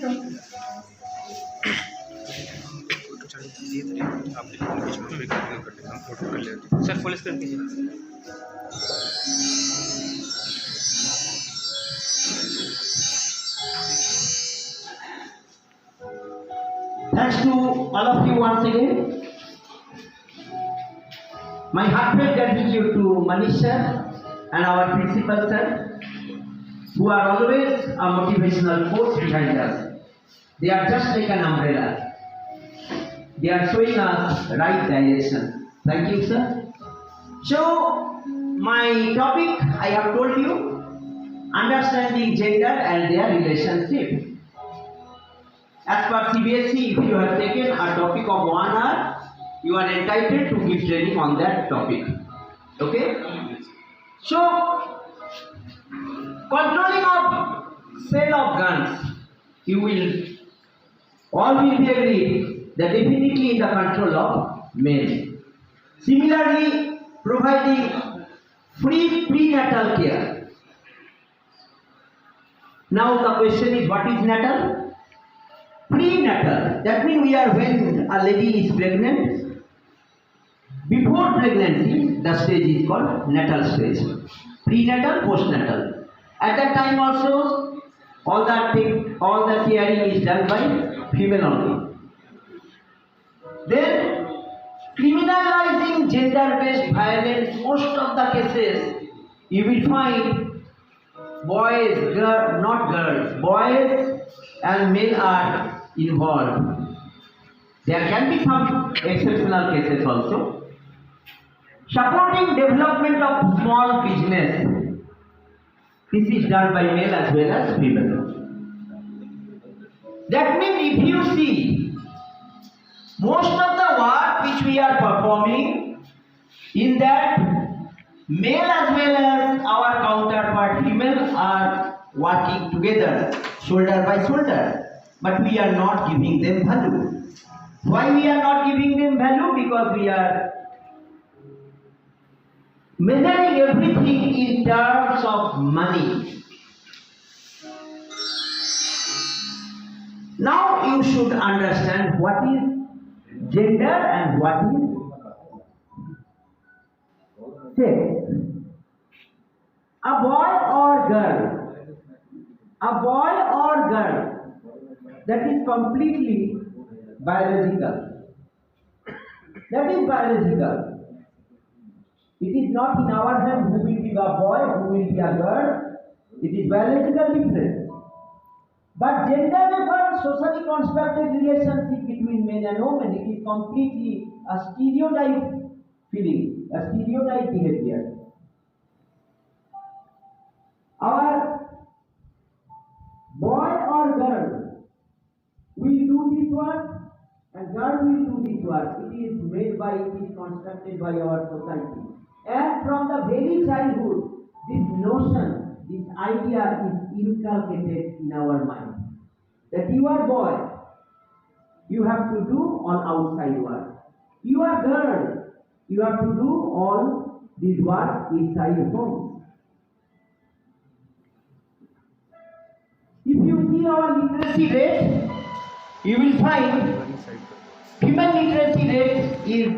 Sir full screen कीजिए। Thanks to all of you once again. My heartfelt gratitude to Manish sir and our principal sir, who are always a motivational force behind us. They are just like an umbrella. They are showing us right direction. Thank you, sir. So, my topic I have told you, understanding gender and their relationship. As per CBSE, if you have taken a topic of 1 hour, you are entitled to give training on that topic. Okay? So, controlling of sale of guns, you will all will be agreed that definitely in the control of men. Similarly, providing free prenatal care. Now the question is, what is natal? Prenatal, that means when a lady is pregnant. Before pregnancy, the stage is called natal stage. Prenatal, postnatal. At that time also, all the caring is done by female only. Then, criminalizing gender-based violence, most of the cases, you will find boys, not girls, boys and men are involved. There can be some exceptional cases also. Supporting development of small business. This is done by male as well as female. That means if you see, most of the work which we are performing, in that male as well as our counterpart female are working together, shoulder by shoulder. But we are not giving them value. Why we are not giving them value? Because we are measuring everything in terms of money. Now you should understand what is gender and what is sex. A boy or girl, that is completely biological. That is biological. It is not in our hand who will be a boy, who will be a girl. It is biological difference. But gender refers socially constructed relationship between men and women. It is completely a stereotype feeling, a stereotype behavior. Our boy or girl will do this work and girl will do this work. It is made by, it is constructed by our society. And from the very childhood, this notion, this idea is inculcated in our mind. That you are boy, you have to do all outside work. You are girl, you have to do all this work inside your home. If you see our literacy rate, you will find female literacy rate is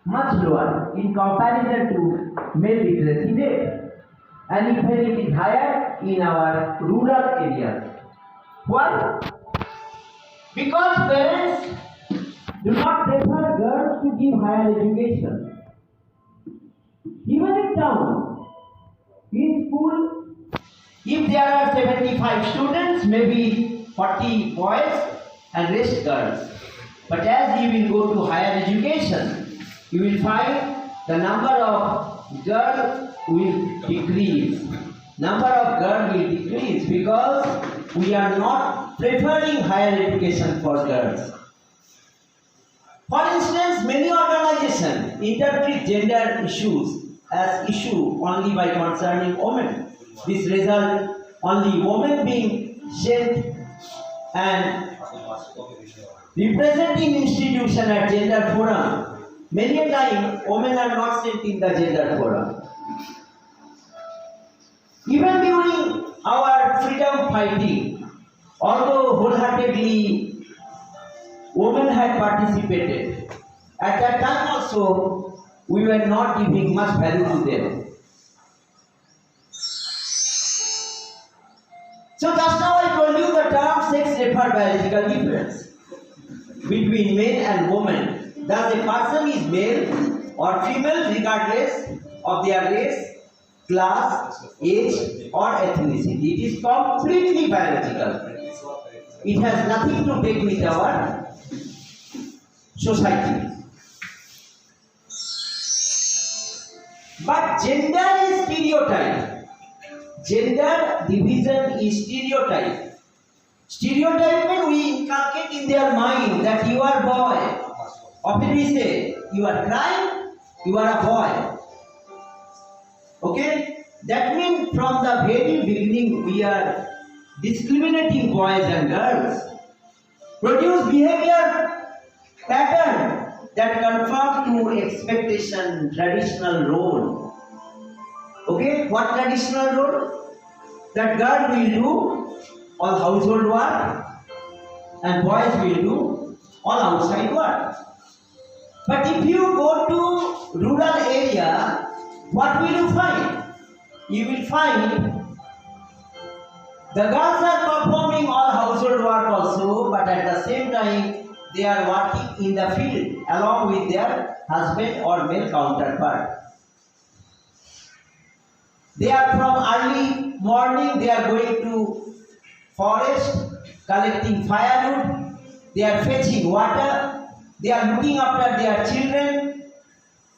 much lower in comparison to male literacy rate, and even it is higher in our rural areas. Why? Because parents do not prefer girls to give higher education. Even in town, in school, if there are 75 students, maybe 40 boys and rest girls. But as you will go to higher education, you will find the number of girls will decrease. Number of girls will decrease because we are not preferring higher education for girls. For instance, many organizations interpret gender issues as issue only by concerning women. This result only women being sent and representing institution at gender forum. Many a time women are not sent in the gender forum. Even during our freedom fighting, Although wholeheartedly women had participated, at that time also we were not giving much value to them. So just now I told you the term sex refer biological difference between men and women. Thus a person is male or female regardless of their race, class, age or ethnicity. It is completely biological. It has nothing to do with our society. But gender is stereotype. Gender division is stereotype. Stereotype means we inculcate in their mind that you are boy. Often we say, you are crying, you are a boy. Okay? That means from the very beginning we are discriminating boys and girls. Produce behavior pattern that conform to expectation, traditional role. Okay? What traditional role? That girl will do all household work and boys will do all outside work. But if you go to rural area, what will you find? You will find the girls are performing all household work also, but at the same time they are working in the field along with their husband or male counterpart. They are from early morning, they are going to forest, collecting firewood, they are fetching water, they are looking after their children,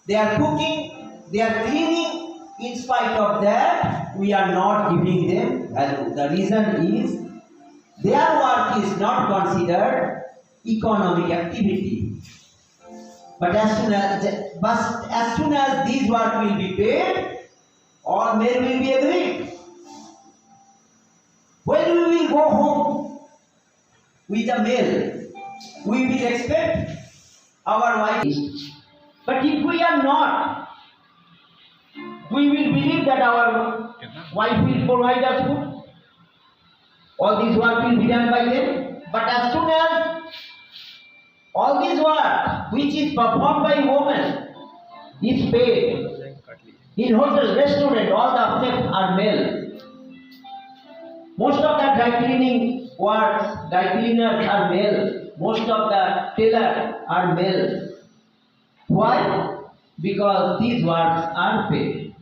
they are cooking, they are cleaning. In spite of that, we are not giving them value. The reason is their work is not considered economic activity. But as soon as this work will be paid, all men will be agreed. When we will go home with a male, we will expect our wife. But if we are not, we will believe that our wife will provide us food. All this work will be done by them. But as soon as all this work which is performed by women is paid, in hotel, restaurant, all the chefs are male. Most of the dry cleaning works, dry cleaners are male. Most of the tailors are male. Why? Because these works are paid.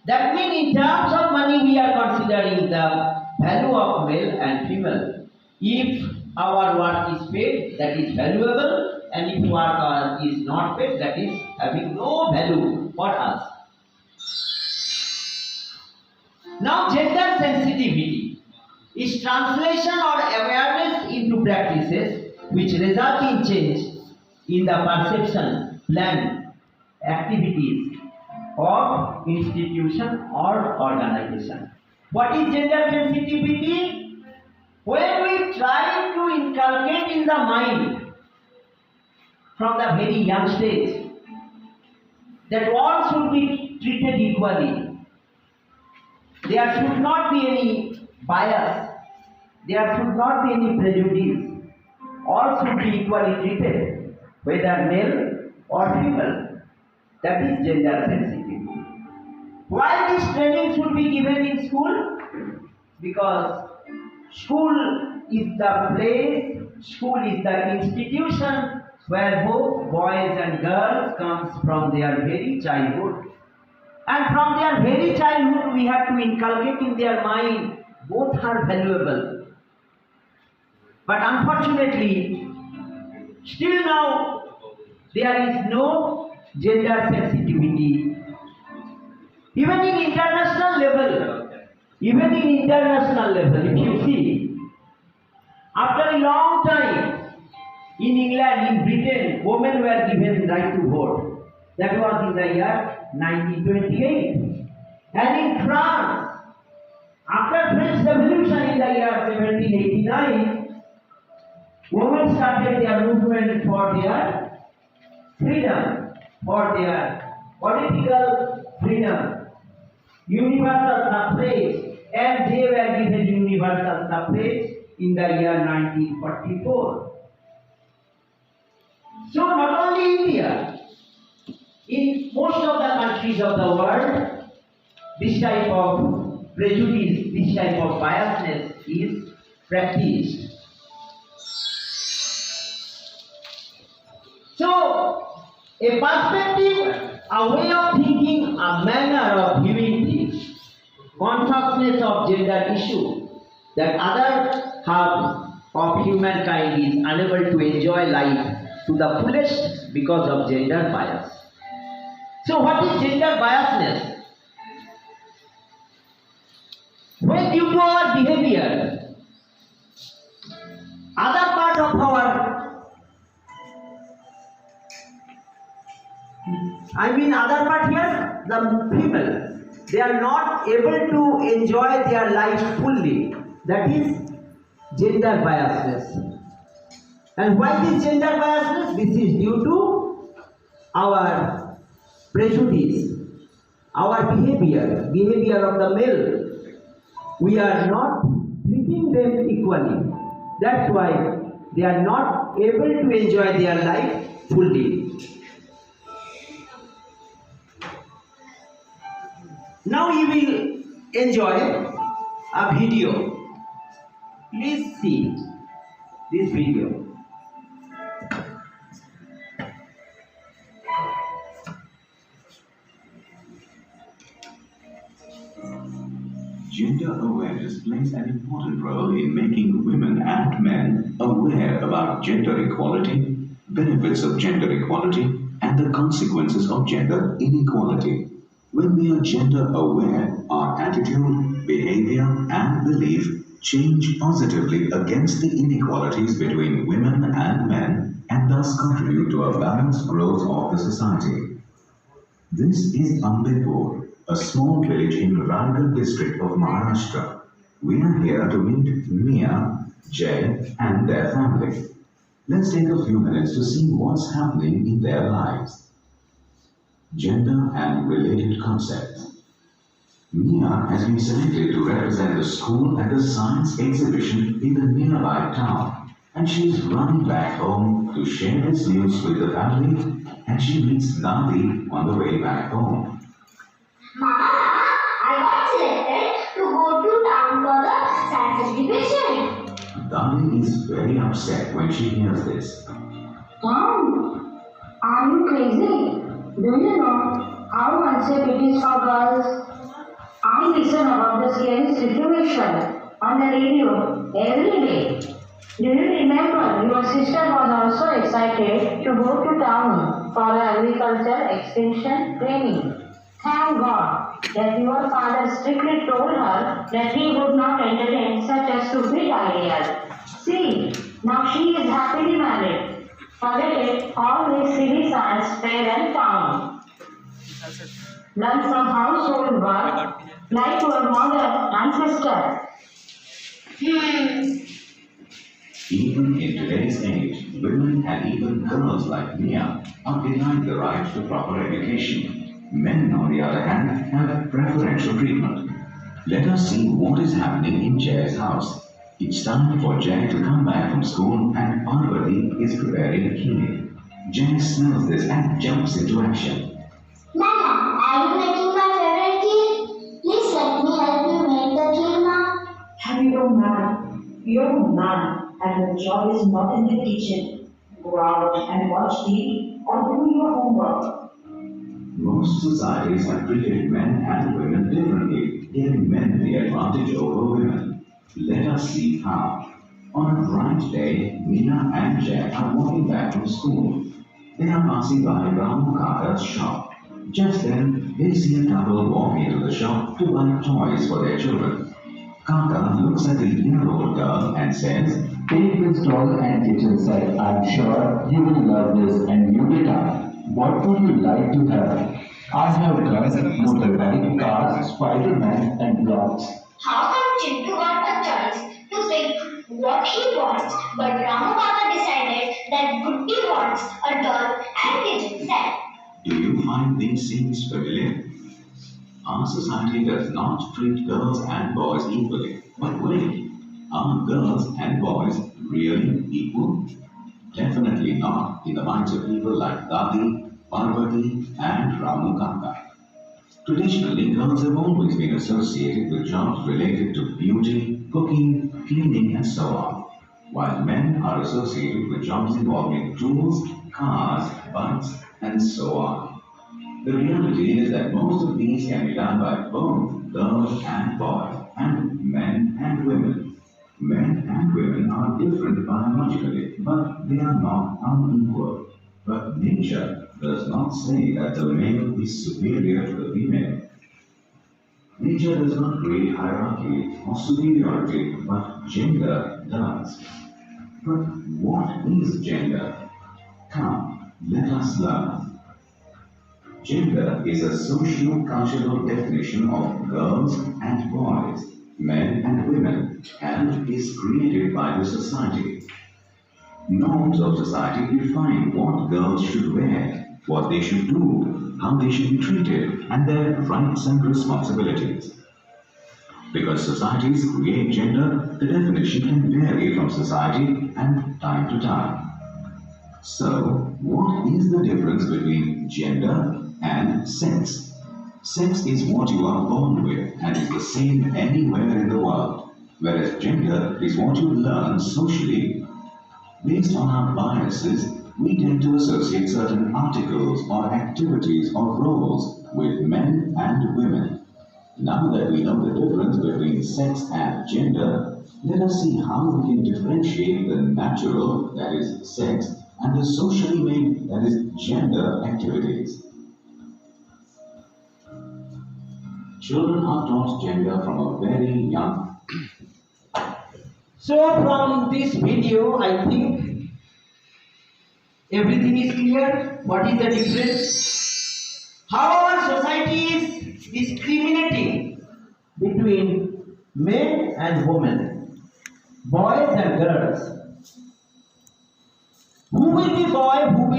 That means in terms of money we are considering the value of male and female. If our work is paid, that is valuable, and if work is not paid, that is having no value for us. Now gender sensitivity is translation or awareness into practices which result in change in the perception, plan, activities of institution or organization. What is gender sensitivity? When we try to inculcate in the mind from the very young stage that all should be treated equally. There should not be any bias. There should not be any prejudice. All should be equally treated, whether male or female. That is gender sensitivity. Why this training should be given in school? Because school is the place, school is the institution where both boys and girls comes from their very childhood. And from their very childhood we have to inculcate in their mind both are valuable. But unfortunately, still now there is no gender sensitivity. Even in international level, if you see, after a long time, in England, in Britain, women were given right to vote. That was in the year 1928. And in France, after French Revolution in the year 1789, women started their movement for their freedom, for their political freedom, universal suffrage, and they were given universal suffrage in the year 1944. So not only India, in most of the countries of the world, this type of prejudice, this type of biasness is practiced. So, a perspective, a way of thinking, a manner of viewing things, consciousness of gender issue that other half of humankind is unable to enjoy life to the fullest because of gender bias. So what is gender biasness? When due to our behavior, other part of our, other part here, the female, they are not able to enjoy their life fully. That is gender biasness. And why this gender biasness? This is due to our prejudice, our behavior of the male. We are not treating them equally. That's why they are not able to enjoy their life fully. Now you will enjoy a video. Please see this video. Gender awareness plays an important role in making women and men aware about gender equality, benefits of gender equality, and the consequences of gender inequality. When we are gender aware, our attitude, behavior, and belief change positively against the inequalities between women and men and thus contribute to a balanced growth of the society. This is Ambipur, a small village in Raigad district of Maharashtra. We are here to meet Mia, Jay, and their family. Let's take a few minutes to see what's happening in their lives. Gender and related concepts. Mia has been selected to represent the school at a science exhibition in the nearby town, and she is running back home to share this news with the family, and she meets Nandi on the way back home. Mama, I got selected to go to town for the science exhibition. Dali is very upset when she hears this. Tom, are you crazy? Do you know how unsafe it is for girls? I listen about the scary situation on the radio every day. Do you remember your sister was also excited to go to town for agriculture extension training? Thank God that your father strictly told her that he would not entertain such a stupid idea. See, now she is happily married. Forget it, all this silly science fair and town. Learn some household work like your mother and sister. Even in today's age, women and even girls like Mia are denied the right to proper education. Men, on the other hand, have preferential treatment. Let us see what is happening in Jay's house. It's time for Jay to come back from school and Parvati is preparing kheer. Jay smells this and jumps into action. Nana, are you making my favorite kheer? Please let me help you make the kheer, Ma. Have you gone mad? You're mad, and the job is not in the kitchen. Go out and watch TV or do your homework. Most societies have treated men and women differently, giving men the advantage over women. Let us see how. On a bright day, Meena and Jay are walking back from school. They are passing by Ramu Kaka's shop. Just then, they see a couple walk into the shop to buy toys for their children. Kaka looks at the year-old girl and says, "Take this doll and kitchen set. I'm sure you will love this and you get up. What would you like to have? I have guns, motorbike, cars, Spider-Man and blocks." How come Chintu got a choice to pick what he wants, but Ramu Baba decided that Gutti wants a doll and kitchen set? Do you find these scenes familiar? Our society does not treat girls and boys equally. But wait, Are girls and boys really equal? Definitely not in the minds of people like Dadi, Parvati, and Ramukanta. Traditionally, girls have always been associated with jobs related to beauty, cooking, cleaning, and so on, while men are associated with jobs involving tools, cars, bikes, and so on. The reality is that most of these can be done by both girls and boys, and men and women. Men and women are different biologically, but they are not unequal. But nature does not say that the male is superior to the female. Nature does not create hierarchy or superiority, but gender does. But what is gender? Come, let us learn. Gender is a socio-cultural definition of girls and boys, men and women, and is created by the society. Norms of society define what girls should wear, what they should do, how they should be treated, and their rights and responsibilities. Because societies create gender, the definition can vary from society and time to time. So, what is the difference between gender and sex? Sex is what you are born with and is the same anywhere in the world, whereas gender is what you learn socially. Based on our biases, we tend to associate certain articles or activities or roles with men and women. Now that we know the difference between sex and gender, let us see how we can differentiate the natural, that is sex, and the socially made, that is gender activities. Children are taught gender from a very young. So from this video, I think everything is clear. What is the difference? How our society is discriminating between men and women, boys and girls. Who will be boy, who will